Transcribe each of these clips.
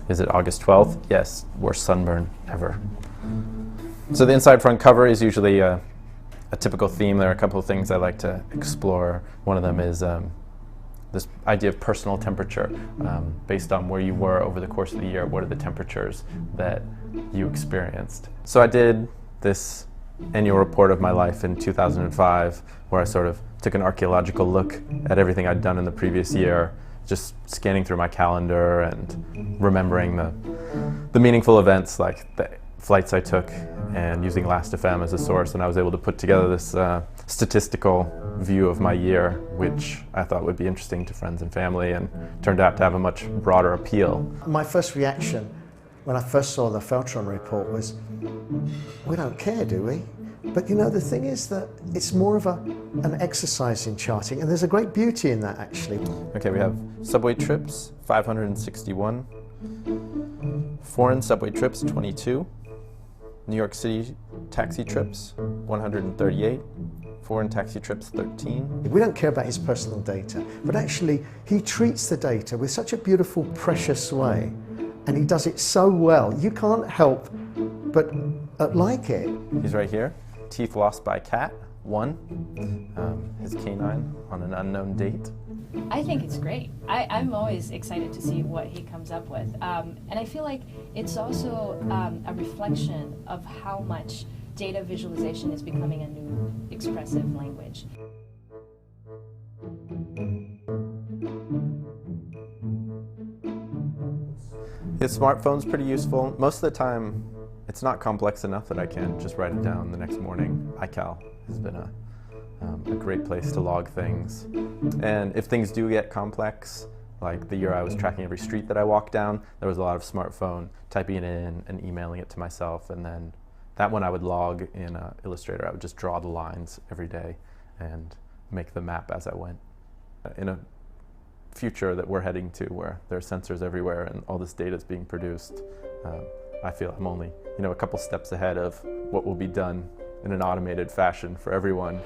Is it August 12th? Yes, worst sunburn ever. So the inside front cover is usually a typical theme. There are a couple of things I like to explore. One of them is this idea of personal temperature. Based on where you were over the course of the year, what are the temperatures that you experienced? So I did this annual report of my life in 2005, where I sort of took an archaeological look at everything I'd done in the previous year, just scanning through my calendar and remembering the meaningful events like the flights I took and using Last.fm as a source, and I was able to put together this statistical view of my year, which I thought would be interesting to friends and family, and turned out to have a much broader appeal. My first reaction when I first saw the Feltron report was, we don't care, do we? But you know, the thing is that it's more of an exercise in charting, and there's a great beauty in that, actually. Okay, we have subway trips, 561. Foreign subway trips, 22. New York City taxi trips, 138. Foreign taxi trips, 13. We don't care about his personal data, but actually he treats the data with such a beautiful, precious way, and he does it so well. You can't help but like it. He's right here. Teeth lost by cat, 1. His canine on an unknown date. I think it's great. I'm always excited to see what he comes up with. And I feel like it's also a reflection of how much data visualization is becoming a new expressive language. His smartphone's pretty useful. Most of the time, it's not complex enough that I can't just write it down the next morning. iCal has been a great place to log things. And if things do get complex, like the year I was tracking every street that I walked down, there was a lot of smartphone, typing it in and emailing it to myself, and then that one I would log in Illustrator. I would just draw the lines every day and make the map as I went. In a future that we're heading to, where there are sensors everywhere and all this data is being produced, I feel I'm only a couple steps ahead of what will be done in an automated fashion for everyone.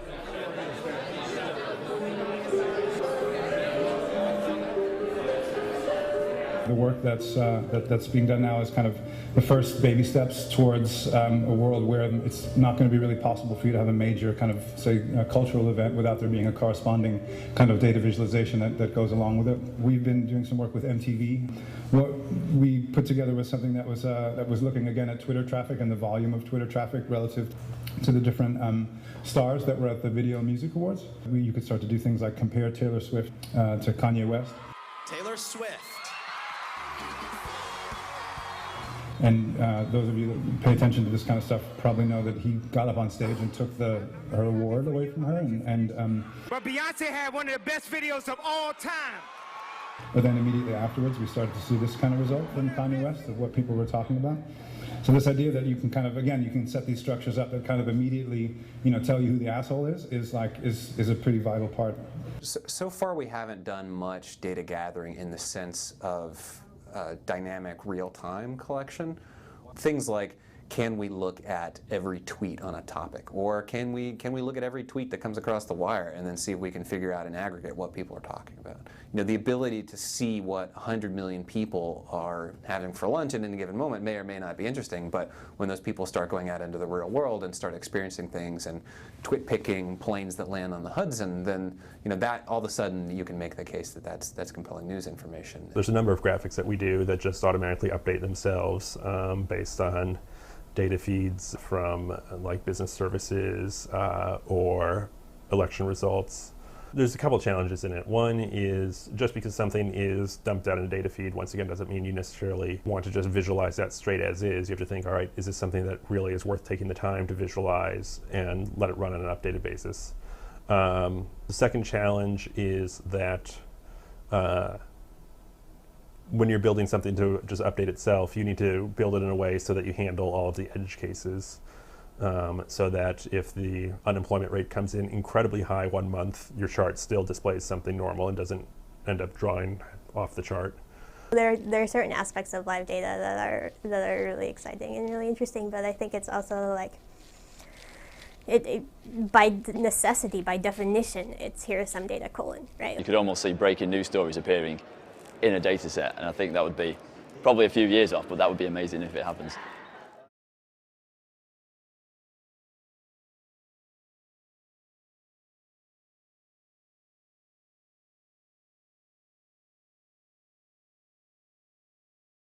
The work that's being done now is kind of the first baby steps towards a world where it's not going to be really possible for you to have a major kind of, say, cultural event without there being a corresponding kind of data visualization that goes along with it. We've been doing some work with MTV. What we put together was something that was looking again at Twitter traffic and the volume of Twitter traffic relative to the different stars that were at the Video Music Awards. You could start to do things like compare Taylor Swift to Kanye West. Taylor Swift. And those of you that pay attention to this kind of stuff probably know that he got up on stage and took her award away from her. But Beyonce had one of the best videos of all time. But then immediately afterwards, we started to see this kind of result from Kanye West of what people were talking about. So this idea that you can kind of, again, you can set these structures up that kind of immediately, tell you who the asshole is a pretty vital part. So far, we haven't done much data gathering in the sense of dynamic real-time collection. Things like, can we look at every tweet on a topic, or can we look at every tweet that comes across the wire and then see if we can figure out in aggregate what people are talking about? The ability to see what 100 million people are having for lunch at any given moment may or may not be interesting, but when those people start going out into the real world and start experiencing things and picking planes that land on the Hudson, then that all of a sudden you can make the case that that's compelling news information. There's a number of graphics that we do that just automatically update themselves based on data feeds from like business services or election results. There's a couple of challenges in it. One is just because something is dumped out in a data feed, once again, doesn't mean you necessarily want to just visualize that straight as is. You have to think, all right, is this something that really is worth taking the time to visualize and let it run on an updated basis? The second challenge is that when you're building something to just update itself, you need to build it in a way so that you handle all of the edge cases. So that if the unemployment rate comes in incredibly high one month, your chart still displays something normal and doesn't end up drawing off the chart. There are certain aspects of live data that are really exciting and really interesting, but I think it's also like, by necessity, by definition, it's here's some data colon, right? You could almost see breaking news stories appearing in a data set, and I think that would be probably a few years off, but that would be amazing if it happens.